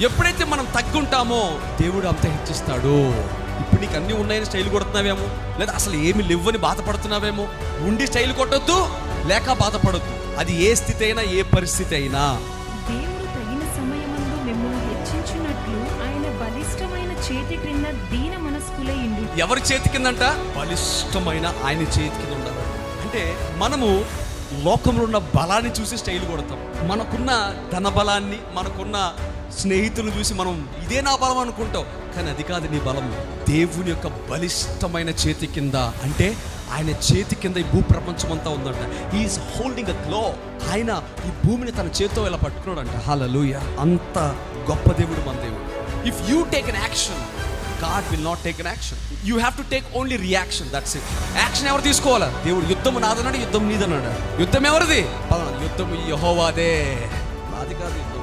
ఎప్పుడైతే మనం తగ్గుంటామో దేవుడు అంత హెచ్చిస్తాడు. ఇప్పుడు నీకు అన్నీ ఉన్నాయని స్టైల్ కొడుతున్నావేమో, లేదా అసలు ఏమి లేవని బాధపడుతున్నావేమో. ఉండి స్టైల్ కొట్టొద్దు, లేక బాధపడొద్దు. అది ఏ స్థితి అయినా, ఏ పరిస్థితి అయినా. దేవుడు తగిన సమయమందు మిమ్మల్ని హెచ్చించున్నట్లు ఆయన బలిష్టమైన చేతి క్రింద దీన మనస్కులైండు. ఎవరి చేతి కిందంట? బలిష్టమైన ఆయన చేతి కింద ఉండాలి. అంటే మనము లోకంలో ఉన్న బలాన్ని చూసి స్టైల్ కొడతాం. మనకున్న ధన బలాన్ని, మనకున్న స్నేహితులు చూసి మనం ఇదే నా బలం అనుకుంటాం. కానీ అది కాదు నీ బలం. దేవుని యొక్క బలిష్టమైన చేతి కింద, అంటే ఆయన చేతి కింద ఈ భూప్రపంచం అంతా ఉందంట. He is holding a globe. ఆయన ఈ భూమిని తన చేతితో ఇలా పట్టుకున్నాడంట. హల్లెలూయా. అంత గొప్ప దేవుడు మన దేవుడు. If you take an action, God will not take an action. You have to take only reaction. That's it. Action ఎవరు తీసుకోవాలా? దేవుడు యుద్ధం నాదన్నాడు, యుద్ధం నీదన్నాడు. యుద్ధం ఎవరిది? యుద్ధం యెహోవాదే, నాది కాదు యుద్ధం.